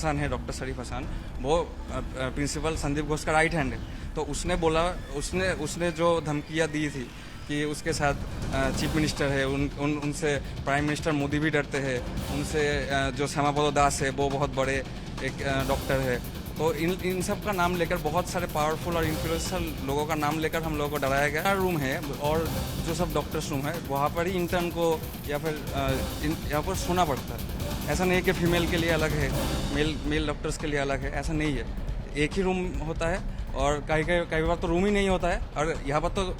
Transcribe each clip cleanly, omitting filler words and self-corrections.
हसन है, डॉक्टर शरीफ हसन, वो प्रिंसिपल संदीप घोष का राइट हैंड है। तो उसने बोला, उसने जो धमकियाँ दी थी कि उसके साथ चीफ मिनिस्टर है, उनसे प्राइम मिनिस्टर मोदी भी डरते हैं, उनसे जो श्यामाप्रसाद दास है वो बहुत बड़े एक डॉक्टर है। तो इन सब का नाम लेकर, बहुत सारे पावरफुल और इन्फ्लुएंशियल लोगों का नाम लेकर हम लोगों को डराया गया। रूम है और जो सब डॉक्टर्स रूम है वहाँ पर ही इंटर्न को या फिर यहाँ पर सोना पड़ता है। ऐसा नहीं है कि फीमेल के लिए अलग है, मेल डॉक्टर्स के लिए अलग है, ऐसा नहीं है। एक ही रूम होता है और कई बार तो रूम ही नहीं होता है। और यहाँ पर तो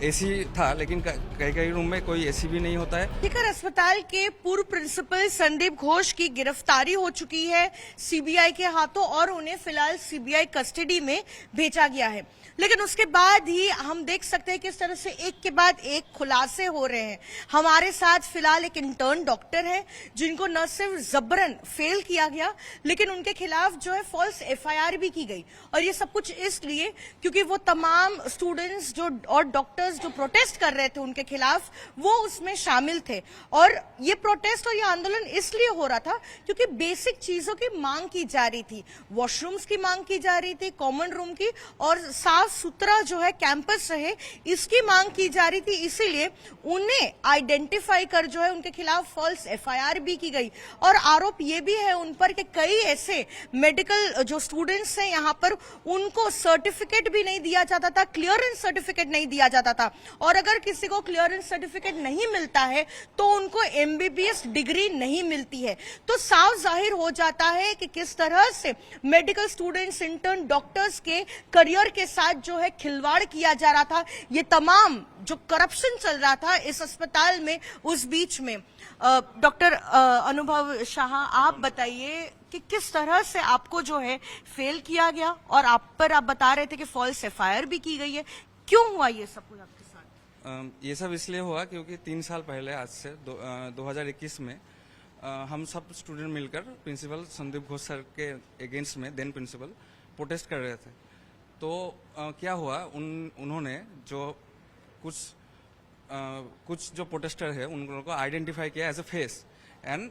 एसी था, लेकिन कई रूम में कोई एसी भी नहीं होता है। सीकर अस्पताल के पूर्व प्रिंसिपल संदीप घोष की गिरफ्तारी हो चुकी है सीबीआई के हाथों और उन्हें फिलहाल सीबीआई कस्टडी में भेजा गया है। लेकिन उसके बाद ही हम देख सकते हैं कि इस तरह से एक के बाद एक खुलासे हो रहे हैं। हमारे साथ फिलहाल एक इंटर्न डॉक्टर है जिनको न सिर्फ जबरन फेल किया गया, लेकिन उनके खिलाफ जो है फॉल्स एफआईआर भी की गई। और ये सब कुछ इसलिए क्योंकि वो तमाम स्टूडेंट्स जो और डॉक्टर्स जो प्रोटेस्ट कर रहे थे उनके खिलाफ, वो उसमें शामिल थे। और ये प्रोटेस्ट और ये आंदोलन इसलिए हो रहा था क्योंकि बेसिक चीजों की मांग की जा रही थी। वॉशरूम्स की मांग की जा रही थी, कॉमन रूम की, और साफ सुथरा जो है कैंपस रहे, इसकी मांग की जा रही थी। इसीलिए उन्हें आइडेंटिफाई कर जो है उनके खिलाफ फॉल्स एफआईआर भी की गई। और आरोप ये भी है उन पर कि कई ऐसे मेडिकल जो स्टूडेंट्स हैं यहाँ पर, उनको सर्टिफिकेट भी नहीं दिया जाता था, क्लियरेंस सर्टिफिकेट नहीं दिया जाता था। और अगर किसी को क्लियरेंस सर्टिफिकेट नहीं मिलता है तो उनको एमबीबीएस डिग्री नहीं मिलती है। तो साफ जाहिर हो जाता है कि किस तरह से मेडिकल स्टूडेंट्स, इंटर्न डॉक्टर्स के करियर के साथ जो है खिलवाड़ किया जा रहा था। ये तमाम जो करप्शन चल रहा था इस अस्पताल में, उस बीच में डॉक्टर अनुभव शाह, आप बताइए कि किस तरह से आपको जो है फेल किया गया और आप पर आप बता रहे थे कि फॉल्स एफआईआर भी की गई है। क्यों हुआ ये सब कुछ आपके साथ? ये सब इसलिए हुआ क्योंकि 3 साल पहले, आज से 2021 में हम सब स्टूडेंट मिलकर प्रिंसिपल संदीप घोष सर के अगेंस्ट में, देन प्रिंसिपल, प्रोटेस्ट कर रहे थे। तो क्या हुआ, उन्होंने जो कुछ जो प्रोटेस्टर है उन लोगों को आइडेंटिफाई किया एज ए फेस एंड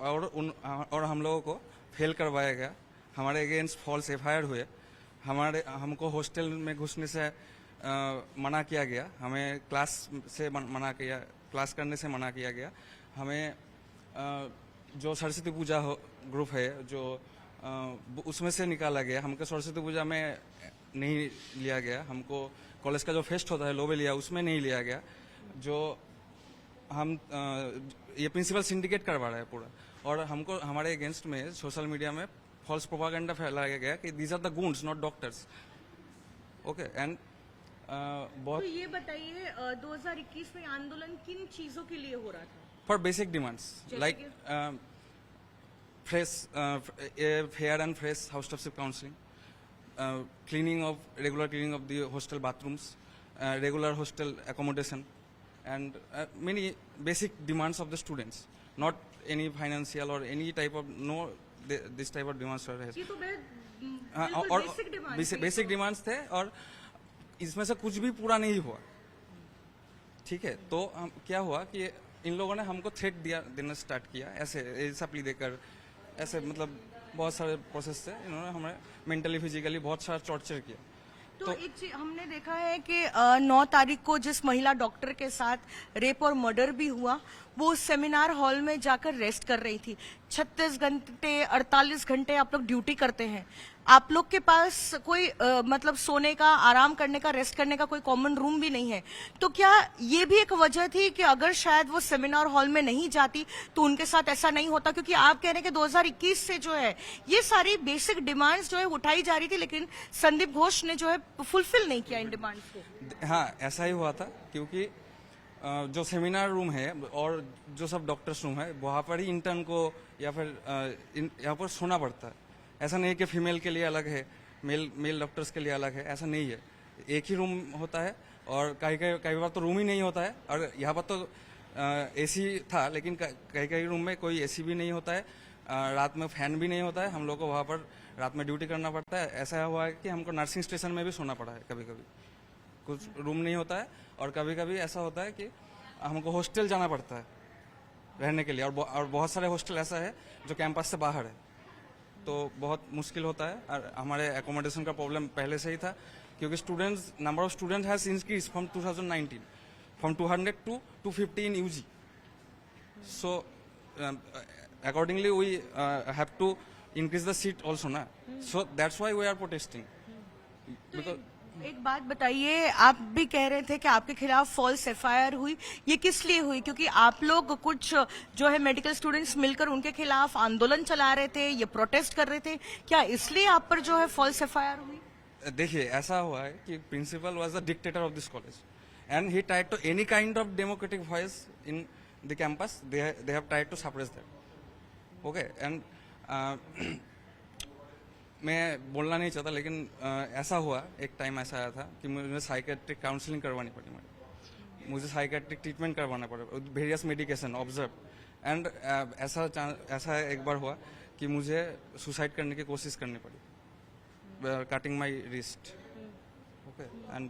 और हम लोगों को फेल करवाया गया। हमारे अगेंस्ट फॉल्स एफआईआर हुए, हमको हॉस्टल में घुसने से मना किया गया, हमें क्लास से मना किया, क्लास करने से मना किया गया। हमें जो सरस्वती पूजा ग्रुप है जो उसमें से निकाला गया, हमको सरस्वती पूजा में नहीं लिया गया। हमको कॉलेज का जो फेस्ट होता है लोबेलिया, उसमें नहीं लिया गया। जो हम ये प्रिंसिपल सिंडिकेट करवा रहा है पूरा। और हमको हमारे अगेंस्ट में सोशल मीडिया में फॉल्स प्रोपागेंडा फैलाया गया कि these are the goons not doctors. Okay, and बहुत। तो ये बताइए 2021 में आंदोलन किन चीजों के लिए हो रहा था? For basic demands like fresh, fair and fresh house-to-ship counseling, regular cleaning of the hostel bathrooms, regular hostel accommodation, and many basic demands of the students. Not any financial or any type of this type of demands are. ये तो और basic demands थे और इसमें से कुछ भी पूरा नहीं हुआ। ठीक है, तो क्या हुआ कि इन लोगों ने हमको थ्रेट देना स्टार्ट किया, ऐसे सप्ली देकर, ऐसे मतलब बहुत सारे प्रोसेस से इन्होंने हमें मेंटली फिजिकली बहुत सारा टॉर्चर किया। तो एक चीज हमने देखा है कि 9 तारीख को जिस महिला डॉक्टर के साथ रेप और मर्डर भी हुआ, वो सेमिनार हॉल में जाकर रेस्ट कर रही थी। 36 घंटे 48 घंटे आप लोग ड्यूटी करते हैं, आप लोग के पास कोई मतलब सोने का, आराम करने का, रेस्ट करने का कोई कॉमन रूम भी नहीं है। तो क्या ये भी एक वजह थी कि अगर शायद वो सेमिनार हॉल में नहीं जाती तो उनके साथ ऐसा नहीं होता? क्योंकि आप कह रहे हैं कि 2021 से जो है ये सारी बेसिक डिमांड्स जो है उठाई जा रही थी, लेकिन संदीप घोष ने जो है फुलफिल नहीं किया इन डिमांड्स को। हाँ, ऐसा ही हुआ था क्योंकि जो सेमिनार रूम है और जो सब डॉक्टर्स रूम है वहाँ पर ही इंटर्न को या फिर यहाँ पर सोना पड़ता है। ऐसा नहीं कि फीमेल के लिए अलग है, मेल डॉक्टर्स के लिए अलग है, ऐसा नहीं है। एक ही रूम होता है और कई बार तो रूम ही नहीं होता है। और यहाँ पर तो एसी था, लेकिन कई रूम में कोई एसी भी नहीं होता है, रात में फैन भी नहीं होता है। हम लोग को वहाँ पर रात में ड्यूटी करना पड़ता है। ऐसा हुआ है कि हमको नर्सिंग स्टेशन में भी सोना पड़ा है, कभी कभी कुछ रूम नहीं होता है। और कभी कभी ऐसा होता है कि हमको हॉस्टल जाना पड़ता है रहने के लिए, और बहुत सारे हॉस्टल ऐसा है जो कैंपस से बाहर है। तो बहुत मुश्किल होता है। और हमारे एकोमोडेशन का प्रॉब्लम पहले से ही था, क्योंकि students number of student has increase from 2019 from 200 to 250 in UG. So accordingly we have to increase the seat also na. So that's why we are protesting. Because एक बात बताइए, आप भी कह रहे थे कि आपके खिलाफ फॉल्स एफआईआर हुई, ये किस लिए हुई? क्योंकि आप लोग कुछ जो है मेडिकल स्टूडेंट्स मिलकर उनके खिलाफ आंदोलन चला रहे थे, ये प्रोटेस्ट कर रहे थे, क्या इसलिए आप पर जो है फॉल्स एफआईआर हुई? देखिए, ऐसा हुआ है कि principal was the dictator of this college and he tried to any kind of democratic voice in the campus, they have tried to suppress that. Okay, and मैं बोलना नहीं चाहता, लेकिन ऐसा हुआ, एक टाइम ऐसा आया था कि मुझे साइकेट्रिक काउंसलिंग करवानी पड़ी, मुझे साइकेट्रिक ट्रीटमेंट करवाना पड़ा, वेरियस मेडिकेशन ऑब्जर्व, एंड ऐसा एक बार हुआ कि मुझे सुसाइड करने की कोशिश करनी पड़ी, cutting my wrist. Okay, and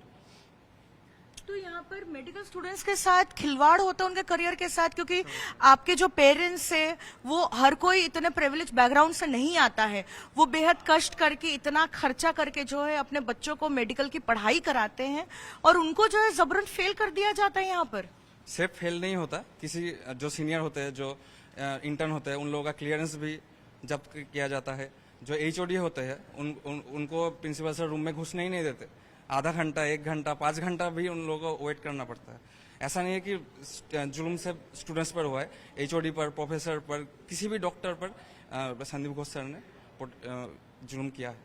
तो यहाँ पर मेडिकल स्टूडेंट्स के साथ खिलवाड़ होता है उनके करियर के साथ, क्योंकि आपके जो पेरेंट्स है वो हर कोई इतने प्रिविलेज बैकग्राउंड से नहीं आता है, वो बेहद कष्ट करके इतना खर्चा करके जो है अपने बच्चों को मेडिकल की पढ़ाई कराते हैं और उनको जो है जबरन फेल कर दिया जाता है। यहाँ पर सिर्फ फेल नहीं होता, किसी जो सीनियर होते हैं, जो इंटर्न होते हैं, उन लोगों का क्लियरेंस भी जब्त किया जाता है। जो HOD होते हैं उनको प्रिंसिपल सर रूम में घुसने ही नहीं देते, आधा घंटा, 1 घंटा, 5 घंटा भी उन लोगों को वेट करना पड़ता है। ऐसा नहीं है कि जुल्म से स्टूडेंट्स पर हुआ है, HOD पर, प्रोफेसर पर, किसी भी डॉक्टर पर संदीप घोष सर ने जुल्म किया है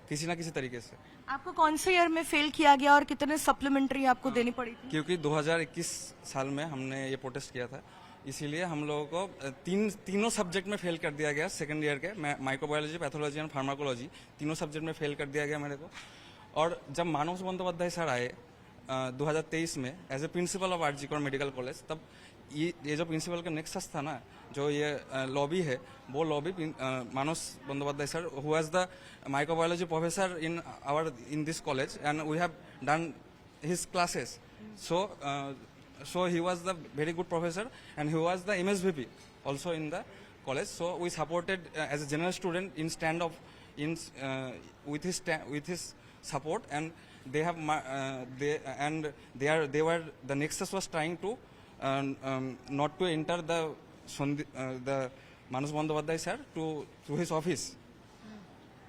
किसी ना किसी तरीके से। आपको कौन से ईयर में फेल किया गया और कितने सप्लीमेंट्री आपको देनी पड़ी थी? क्योंकि 2021 साल में हमने ये प्रोटेस्ट किया था, इसीलिए हम लोगों को तीनों सब्जेक्ट में फेल कर दिया गया। सेकंड ईयर के माइक्रोबायोलॉजी, पैथोलॉजी एंड फार्माकोलॉजी, तीनों सब्जेक्ट में फेल कर दिया गया मेरे को। और जब मानस बंदोपाध्याय सर आए 2023 में as a principal of RG Kar medical college, तब ये जो प्रिंसिपल का नेक्सस था ना, जो ये लॉबी है, वो lobby Manas Bandopadhyay sir, who was the microbiology professor in this college and we have done his classes, so he was the very good professor and he was the MSVP also in the college. So we supported as a general student in stand of with his support, and they were the Nexus was trying to not to enter the Manas Bandyopadhyay sir to his office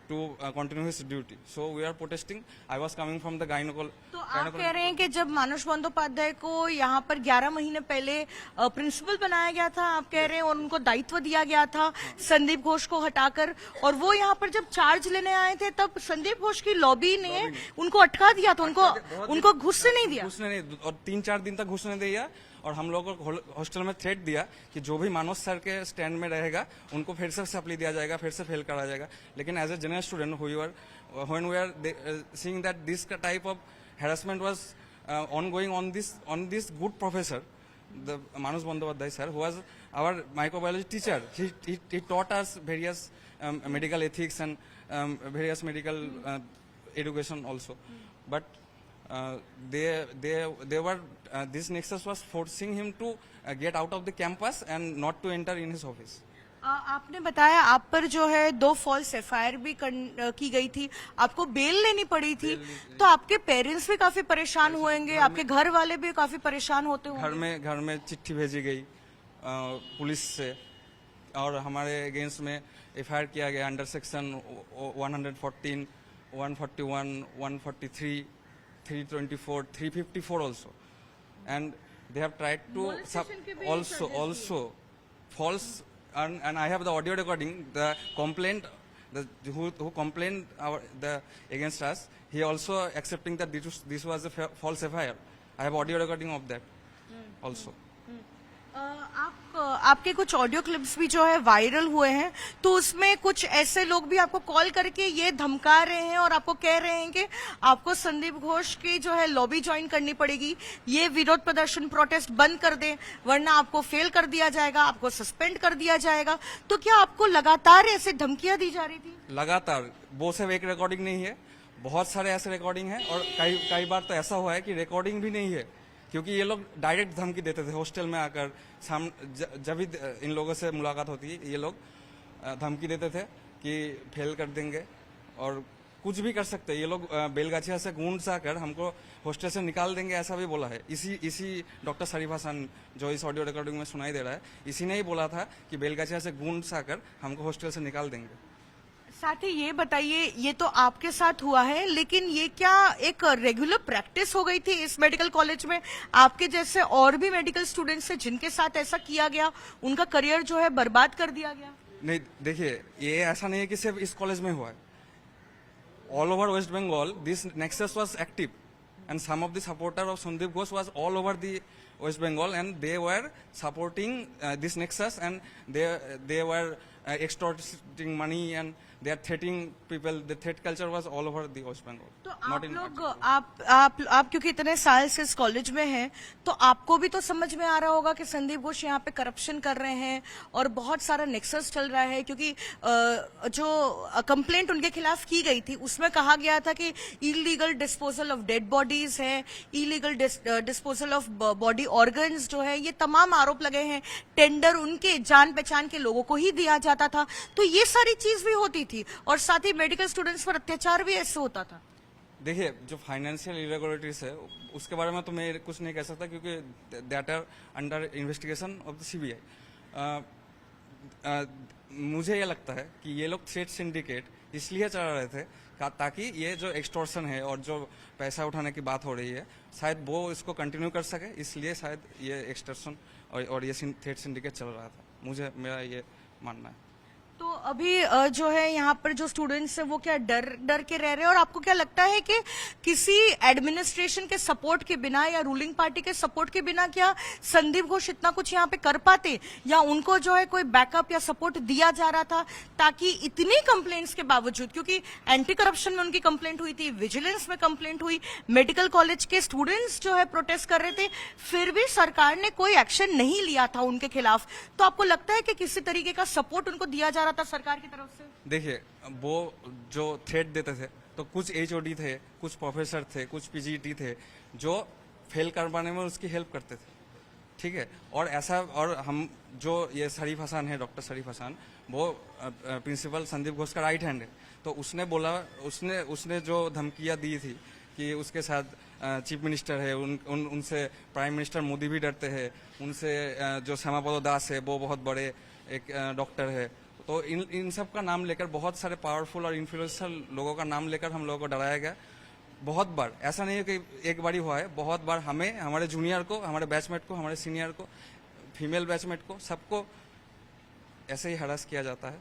to continue his duty. So we are protesting. I was coming from the gynecology. तो आप कह रहे हैं कि जब मानस बंदोपाध्याय को यहाँ पर 11 महीने पहले प्रिंसिपल बनाया गया था, आप कह रहे हैं, और उनको दायित्व दिया गया था संदीप घोष को हटाकर, और वो यहाँ पर जब चार्ज लेने आए थे तब संदीप घोष की लॉबी ने उनको अटका दिया था, उनको घुसने नहीं दिया, और 3-4 दिन तक घुसने दिया, और हम लोगों को हॉस्टल में थ्रेट दिया कि जो भी मानस सर के स्टैंड में रहेगा उनको फिर से सप्ली दिया जाएगा, फिर से फेल करा जाएगा। लेकिन as a general student when we are seeing that this type of harassment was ongoing on this good professor, the Manas Bandyopadhyay sir, who was our microbiology teacher. He taught us various medical ethics and various medical education also. But they were this nexus was forcing him to get out of the campus and not to enter in his office. आपने बताया आप पर जो है 2 false FIR भी की गई थी, आपको बेल लेनी पड़ी थी, तो आपके पेरेंट्स भी काफी परेशान हुएंगे, आपके घर वाले भी काफी परेशान होते होंगे। घर में चिट्ठी भेजी गई पुलिस से, और हमारे अगेंस्ट में एफआईआर किया गया under section 114, 141, 143, 324, 354 also, and they have tried to also false. And I have the audio recording. The complaint, who complained against us, he also accepting that this was a false FIR. I have audio recording of that also. आपके कुछ audio clips भी जो है viral हुए हैं, तो उसमें कुछ ऐसे लोग भी आपको कॉल करके ये धमका रहे हैं और आपको कह रहे हैं कि आपको संदीप घोष की जो है लॉबी ज्वाइन करनी पड़ेगी, ये विरोध प्रदर्शन प्रोटेस्ट बंद कर दें वरना आपको फेल कर दिया जाएगा, आपको सस्पेंड कर दिया जाएगा। तो क्या आपको लगातार ऐसे धमकियां दी जा रही थी? लगातार, वो सिर्फ एक रिकॉर्डिंग नहीं है, बहुत सारे ऐसे रिकॉर्डिंग है, और कई बार तो ऐसा हुआ है कि रिकॉर्डिंग भी नहीं है, क्योंकि ये लोग डायरेक्ट धमकी देते थे हॉस्टल में आकर। जब भी इन लोगों से मुलाकात होती है, ये लोग धमकी देते थे कि फेल कर देंगे और कुछ भी कर सकते हैं ये लोग। बेलगाछिया से गूंज सा कर हमको हॉस्टल से निकाल देंगे ऐसा भी बोला है। इसी डॉक्टर शरीफ हसन जो इस ऑडियो रिकॉर्डिंग में सुनाई दे रहा है, इसी ने ही बोला था कि बेलगाछिया से गूंज सा कर हमको हॉस्टल से निकाल देंगे। साथ ही ये बताइए, ये तो आपके साथ हुआ है, लेकिन ये क्या एक रेगुलर प्रैक्टिस हो गई थी इस मेडिकल कॉलेज में? आपके जैसे और भी मेडिकल स्टूडेंट्स हैं जिनके साथ ऐसा किया गया, उनका करियर जो है बर्बाद कर दिया गया? नहीं, देखिए ये ऐसा नहीं है कि सिर्फ इस कॉलेज में हुआ है। All over West Bengal, this nexus was active, and some of the supporters of Sandeep Ghosh was all over the West Bengal, and they were supporting this nexus, and they were extorting money, and they are threatening people. The threat culture was all over the West Bengal. तो आप लोग आप क्योंकि इतने साल से इस college में हैं, तो आपको भी तो समझ में आ रहा होगा कि संदीप घोष यहाँ पे करप्शन कर रहे हैं और बहुत सारा नेक्सस चल रहा है, क्योंकि जो कंप्लेंट उनके खिलाफ की गई थी उसमें कहा गया था कि illegal disposal of dead bodies है, illegal disposal of body organs जो है, ये तमाम आरोप लगे हैं। टेंडर उनके जान पहचान के लोगों को ही दिया जाता था, तो ये सारी चीज भी होती थी और साथ ही मेडिकल स्टूडेंट्स पर अत्याचार भी ऐसे होता था। देखिए, जो फाइनेंशियल इरेगुलरिटीज है उसके बारे में तो मैं कुछ नहीं कह सकता, क्योंकि that are under investigation of the CBI. मुझे ये लगता है कि ये लोग थ्रेट सिंडिकेट इसलिए चला रहे थे ताकि ये जो एक्सटॉर्शन है और जो पैसा उठाने की बात हो रही है, शायद वो इसको कंटिन्यू कर सके, इसलिए शायद ये एक्सटॉर्शन और ये थ्रेट सिंडिकेट चल रहा था। मेरा ये मानना है। तो अभी जो है यहाँ पर जो स्टूडेंट्स हैं वो क्या डर के रह रहे हैं? और आपको क्या लगता है कि किसी एडमिनिस्ट्रेशन के सपोर्ट के बिना या रूलिंग पार्टी के सपोर्ट के बिना क्या संदीप घोष इतना कुछ यहाँ पे कर पाते, या उनको जो है कोई बैकअप या सपोर्ट दिया जा रहा था ताकि इतनी कंप्लेंट्स के बावजूद, क्योंकि एंटी करप्शन में उनकी कंप्लेंट हुई थी, विजिलेंस में कंप्लेंट हुई, मेडिकल कॉलेज के स्टूडेंट्स जो है प्रोटेस्ट कर रहे थे, फिर भी सरकार ने कोई एक्शन नहीं लिया था उनके खिलाफ? तो आपको लगता है कि किसी तरीके का सपोर्ट उनको दिया जा रहा था सरकार की तरफ से? देखिए, वो जो थ्रेट देते थे तो कुछ एचओडी थे, कुछ प्रोफेसर थे, कुछ पीजीटी थे जो फेल करवाने में उसकी हेल्प करते थे, ठीक है। और हम जो ये शरीफ हसन है, डॉक्टर शरीफ हसन, वो प्रिंसिपल संदीप घोष का राइट हैंड है। तो उसने बोला, उसने जो धमकियां दी थी कि उसके साथ चीफ मिनिस्टर है, उनसे प्राइम मिनिस्टर मोदी भी डरते हैं, उनसे जो श्यामापद दास है वो बहुत बड़े एक डॉक्टर है, तो इन सब का नाम लेकर, बहुत सारे पावरफुल और इन्फ्लुएंशियल लोगों का नाम लेकर हम लोगों को डराया गया बहुत बार। ऐसा नहीं है कि एक बार ही हुआ है, बहुत बार हमें, हमारे जूनियर को, हमारे बैचमेट को, हमारे सीनियर को, फीमेल बैचमेट को, सबको ऐसे ही हरास किया जाता है।